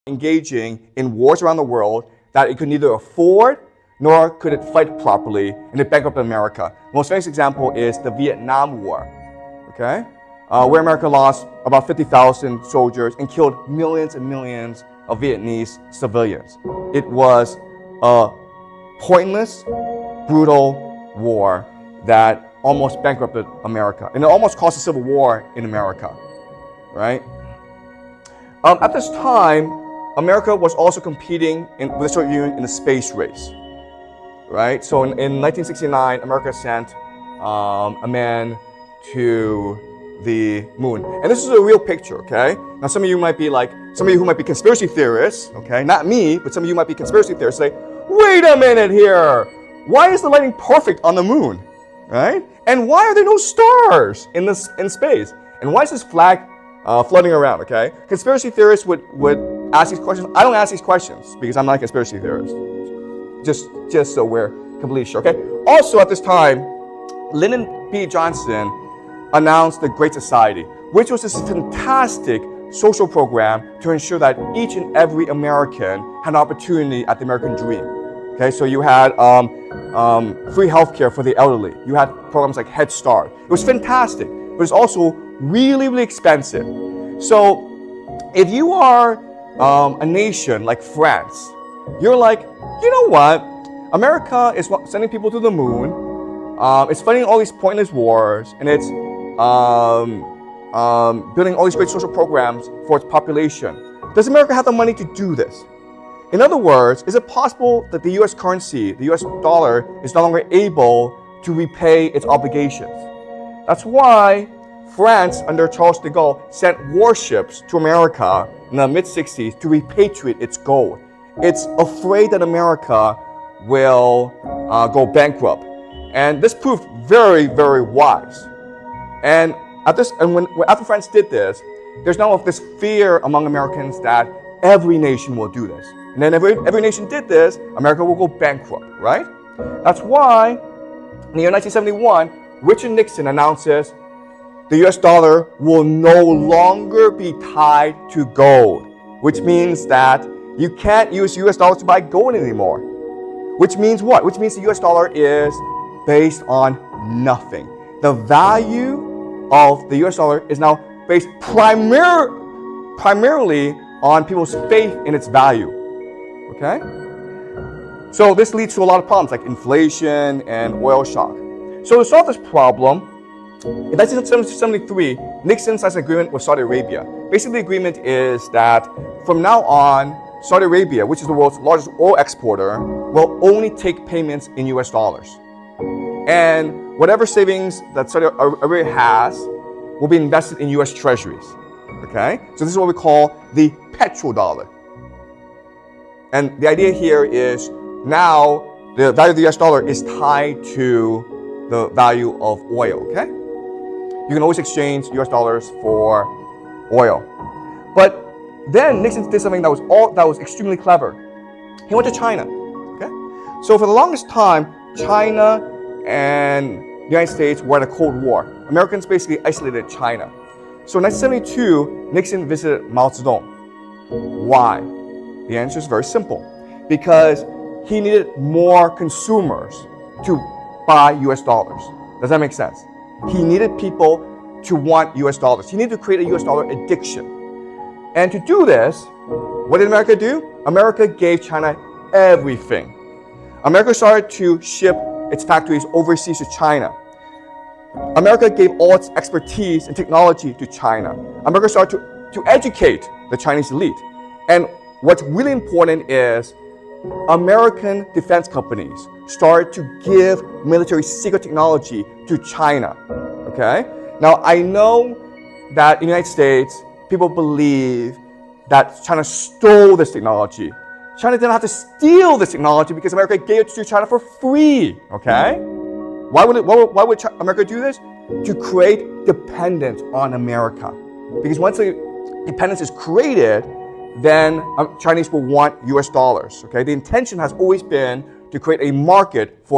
engaging in wars around the world that it could neither afford nor could it fight properly, and it bankrupted America. The most famous example is the Vietnam War, okay? Where America lost about 50,000 soldiers and killed millions and millions of Vietnamese civilians. It was a pointless, brutal war that almost bankrupted America, and it almost caused a civil war in America, right? At this time, America was also competing with the Soviet Union in the space race, right? So in 1969, America sent a man to the moon. And this is a real picture, okay? Now some of you might be like, some of you who might be conspiracy theorists, okay? Not me, but some of you might be conspiracy theorists, say, wait a minute here! Why is the lighting perfect on the moon, right? And why are there no stars in space? And why is this flag floating around, okay? Conspiracy theorists would ask these questions. I don't ask these questions because I'm not a conspiracy theorist. Just so we're completely sure, okay? Also at this time, Lyndon B. Johnson announced the Great Society, which was this fantastic social program to ensure that each and every American had an opportunity at the American dream. Okay, so you had free healthcare for the elderly. You had programs like Head Start. It was fantastic, but it was also really, really expensive. So if you are a nation like France, you're like, you know what? America is sending people to the moon. It's fighting all these pointless wars, and it's building all these great social programs for its population. Does America have the money to do this? In other words, is it possible that the US currency, the US dollar, is no longer able to repay its obligations? That's why France, under Charles de Gaulle, sent warships to America in the mid-60s to repatriate its gold. It's afraid that America will go bankrupt. And this proved very, very wise. And after France did this, there's now this fear among Americans that every nation will do this. And then every nation did this, America will go bankrupt, right? That's why in the year 1971, Richard Nixon announces the US dollar will no longer be tied to gold, which means that you can't use US dollars to buy gold anymore. Which means what? Which means the US dollar is based on nothing. The value of the US dollar is now based primarily on people's faith in its value. Okay? So this leads to a lot of problems like inflation and oil shock. So to solve this problem, in 1973, Nixon signs an agreement with Saudi Arabia. Basically, the agreement is that from now on, Saudi Arabia, which is the world's largest oil exporter, will only take payments in US dollars. And whatever savings that Saudi Arabia has will be invested in US treasuries. Okay? So this is what we call the petrodollar. And the idea here is now the value of the US dollar is tied to the value of oil, okay? You can always exchange US dollars for oil. But then Nixon did something that was extremely clever. He went to China, okay? So for the longest time, China and the United States were in a Cold War. Americans basically isolated China. So in 1972, Nixon visited Mao Zedong. Why? The answer is very simple. Because he needed more consumers to buy US dollars. Does that make sense? He needed people to want US dollars. He needed to create a US dollar addiction. And to do this, what did America do? America gave China everything. America started to ship its factories overseas to China. America gave all its expertise and technology to China. America started to educate the Chinese elite. And what's really important is American defense companies started to give military secret technology to China, okay? Now, I know that in the United States, people believe that China stole this technology. China didn't have to steal this technology because America gave it to China for free, okay? Why would America do this? To create dependence on America. Because once the dependence is created, then Chinese will want US dollars, okay? The intention has always been to create a market for